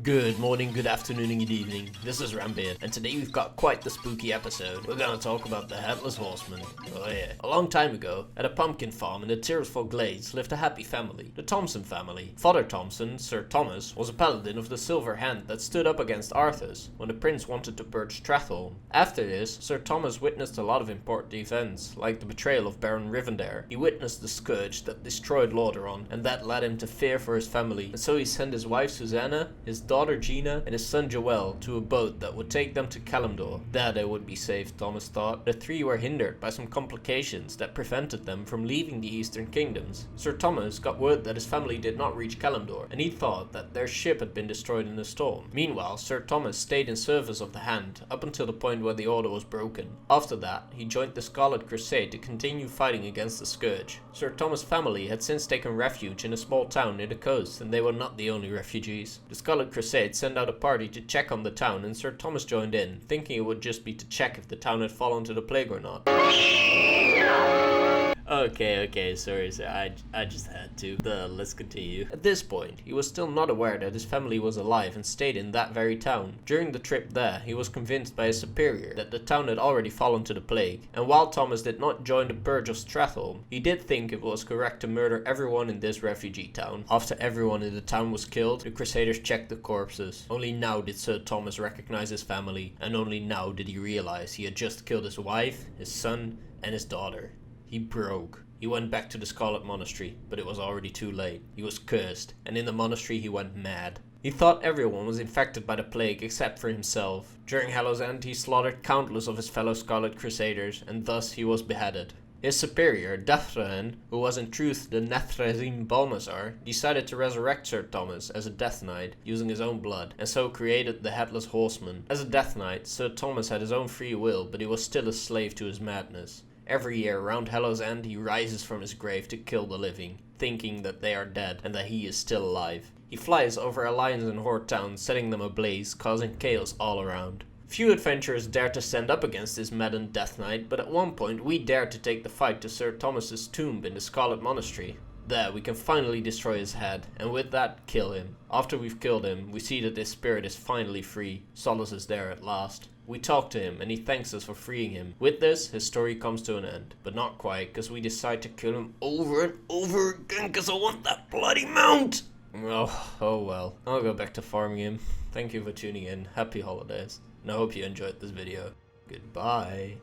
Good morning, good afternoon, and good evening. This is Rambeard, and today we've got quite the spooky episode. We're gonna talk about the Headless Horseman. Oh yeah. A long time ago, at a pumpkin farm in the Tyrrellsford Glades lived a happy family, the Thompson family. Father Thompson, Sir Thomas, was a paladin of the Silver Hand that stood up against Arthas when the prince wanted to purge Stratholme. After this, Sir Thomas witnessed a lot of important events, like the betrayal of Baron Rivendare. He witnessed the scourge that destroyed Lordaeron, and that led him to fear for his family, and so he sent his wife Susanna, his daughter Gina, and his son Joel to a boat that would take them to Kalimdor. There they would be safe, Thomas thought. The three were hindered by some complications that prevented them from leaving the Eastern Kingdoms. Sir Thomas got word that his family did not reach Kalimdor, and he thought that their ship had been destroyed in a storm. Meanwhile, Sir Thomas stayed in service of the Hand, up until the point where the order was broken. After that, he joined the Scarlet Crusade to continue fighting against the Scourge. Sir Thomas' family had since taken refuge in a small town near the coast, and they were not the only refugees. The Scarlet Crusade sent out a party to check on the town, and Sir Thomas joined in, thinking it would just be to check if the town had fallen to the plague or not. Okay, sorry, I just had to. Let's continue. At this point, he was still not aware that his family was alive and stayed in that very town. During the trip there, he was convinced by his superior that the town had already fallen to the plague, and while Thomas did not join the purge of Stratholme, he did think it was correct to murder everyone in this refugee town. After everyone in the town was killed, the Crusaders checked the corpses. Only now did Sir Thomas recognize his family, and only now did he realize he had just killed his wife, his son, and his daughter. He broke. He went back to the Scarlet Monastery, but it was already too late. He was cursed, and in the monastery he went mad. He thought everyone was infected by the plague except for himself. During Hallow's End, he slaughtered countless of his fellow Scarlet Crusaders, and thus he was beheaded. His superior, Dathraen, who was in truth the Nethrezim Balnazar, decided to resurrect Sir Thomas as a Death Knight using his own blood, and so created the Headless Horseman. As a Death Knight, Sir Thomas had his own free will, but he was still a slave to his madness. Every year around Hallow's End, he rises from his grave to kill the living, thinking that they are dead and that he is still alive. He flies over alliance and horde towns, setting them ablaze, causing chaos all around. Few adventurers dared to stand up against this maddened Death Knight, but at one point we dared to take the fight to Sir Thomas's tomb in the Scarlet Monastery. There, we can finally destroy his head, and with that, kill him. After we've killed him, we see that his spirit is finally free. Solace is there at last. We talk to him, and he thanks us for freeing him. With this, his story comes to an end. But not quite, because we decide to kill him over and over again, because I want that bloody mount! Oh well. I'll go back to farming him. Thank you for tuning in. Happy holidays. And I hope you enjoyed this video. Goodbye.